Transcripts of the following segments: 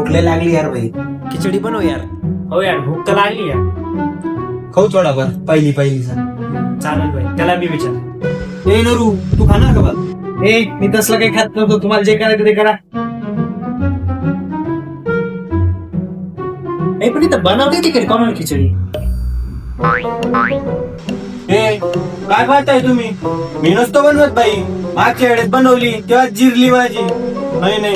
भूक लय लागली यार भाई. खिचडी बनव यार. हो यार भूक तर लागली यार. खाऊ थोडाफार पहिली चालेल भाई, त्याला मी विचार. ए नरू, तू खाणार का बघ? ए मी तसलं काही खात नव्हतो, तुम्हाला जे करायचं ते करा. ए पण इथं बनवते तिकडे कोणाला खिचडी? ए काय पाहताय तुम्ही? मी नसतो बनवत बाई, मागच्या वेळेस बनवली तेव्हा जिरली माझी. नाही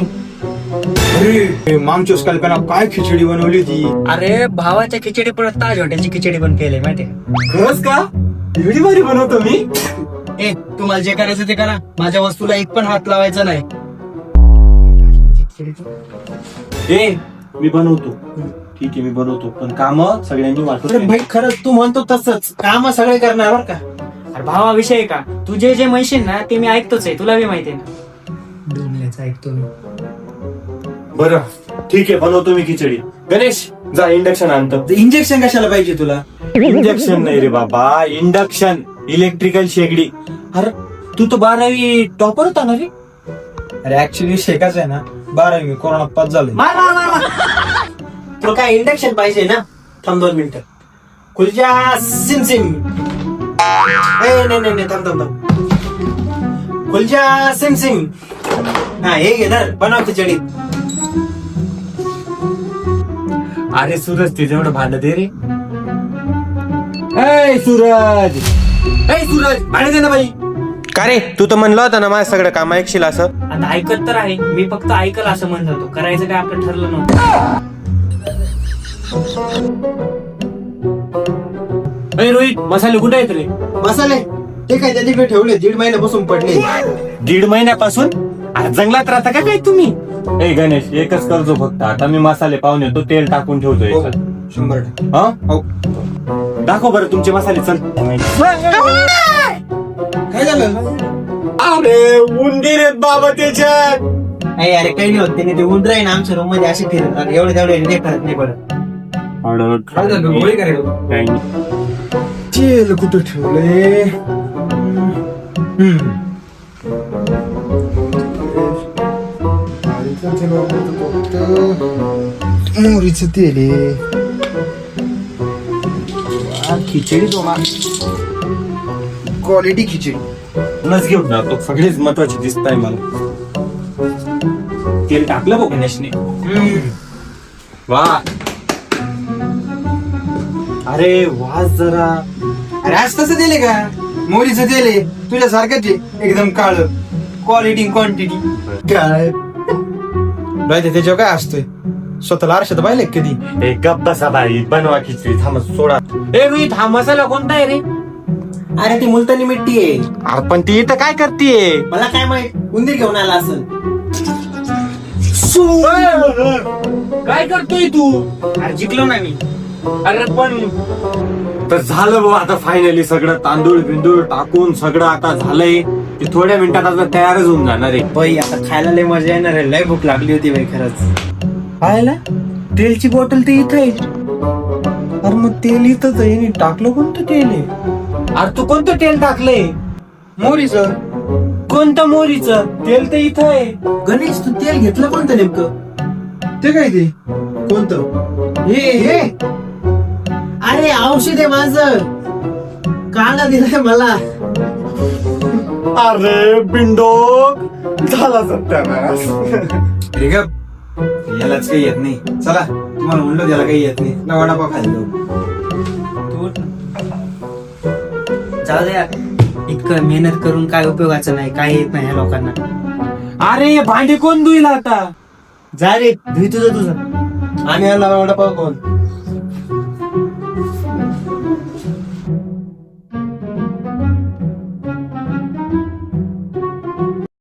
अरे मागच्याच कल्पना काय खिचडी बनवली होती. अरे भावाच्या खिचडी पण ताज हॉटेलची खिचडी पण केली माहितीये. खरंच का? एवढी भारी बनवतो मी? ए तुम्हाला जे करायचं ते करा, माझ्या वस्तूला एक पण हात लावायचा नाही. ए मी बनवतो. ठीक आहे मी बनवतो, पण काम सगळ्यांनी वाटतो. भाई खरंच तू म्हणतो तसंच काम सगळे करणार बर का. अरे भावा विषय आहे का? तू जे जे म्हणशील ना ते मी ऐकतोच आहे, तुला बी माहिती आहे ना. दुनियाचा ऐकतो मी. बरं ठीक आहे बनवतो मी खिचडी. गणेश जा इंडक्शन आणतो. इंजेक्शन कशाला पाहिजे तुला? इंडक्शन नाही रे बाबा, इंडक्शन इलेक्ट्रिकल शेगडी. अरे तू तर 12वी टॉपर होता ना रे? अरे ऍक्च्युली शेकाच आहे ना, 12वी कोरोनात पास झालोय. मार मार मार मार. तुला काय इंडक्शन पाहिजे ना? थांब 2 मिनिटं. खुलजा सिम सिम. नाही थांब. खुलजा सिम सिम. हा हे घे धर, बनव खिचडी. अरे सूरज ते जेवढं भांड दे रे. ए सूरज भांडे दे ना बाई. का रे तू तर म्हणलं होता ना माझं सगळं काम ऐकशील असं. आता ऐकत तर आहे, मी फक्त ऐकल असं म्हणत होतो, करायचं काय आपलं ठरलं नव्हतं. ए रोहित मसाले कुठे आहेत रे? मसाले ते काय त्या तिकडे ठेवले, 1.5 महिन्यापासून पडले. 1.5 महिन्यापासून? अरे जंगलात राहता का काय तुम्ही? ए गणेश एकच करतो फक्त, आता मी मसाले पाहून येतो, तेल टाकून ठेवतो याच्यात. 100%. हा हो. दाखव बरं तुमचे मसाले. चल. काय झालं? अरे उंदीर आहेत बाबा त्याच्यात. अरे काही नाही होत, त्याने ते उंदर आहे ना आमच्या रूम मध्ये असे फिरतात, एवढे तेवढे करत नाही पडत. काय झालं? गोळी करायला तेल कुठं ठेवले? मोहरीचं तेल आहे. खिचडी क्वालिटी खिचडी नच घेऊन जातो, सगळेच महत्वाचे दिसत आहे मला. तेल टाकलं बघ गणेशने. वा अरे वास जरा. अरे आज तसं दिले का? मोहरीचं तेल आहे तुझ्यासारखंच आहे, एकदम काळ. क्वालिटी क्वांटिटी काय त्याच्यावर काय असतोय? स्वतःला आरशात पाहिले कधी? एक गप बसा बाई, बनवा खिचडी. थांब सोडा. ए रोहित हा मसाला कोणता आहे रे? अरे ती मुलतानी मिट्टी आहे. अरे पण ती इथं काय करतीये? मला काय माहित, उंदीर घेऊन आला असेल. काय करतोय तू? अरे जिंकलो ना मी. अरे पण तर झालं भाऊ, आता फायनली सगळं तांदूळ बिंदूळ टाकून सगळं आता झालंय. ते थोड्या मिनिटात आता तयारच होऊन जाणार आहे. बाई आता खायला लय मजा येणार आहे, लय भूक लागली होती बाई खरंच. खायला तेलची बॉटल ते इथं आहे. अरे मग तेल इथंच आहे, टाकलं कोणतं तेल आहे? अरे तू कोणतं तेल टाकलंय? मोहरीचं. कोणतं मोहरीचं तेल? तर इथं आहे. गणेश तू तेल घेतलं कोणतं नेमकं? ते काय ते कोणतं? हे अरे औषध आहे माझं, काढा दिलाय मला. अरे बिंडो झाला सत्यानाश. अरे गप, यालाच काही येत नाही. चला तुम्हाला म्हणलं त्याला काही येत नाही ना, वडापाव खायला जाऊ. जाऊ दे यार, इतकं मेहनत करून काय उपयोगाचं नाही, काय येत नाही ह्या लोकांना. अरे हे भांडे कोण धुईल आता? जा रे धुई तुझं. आम्ही आला वडापाव कोण?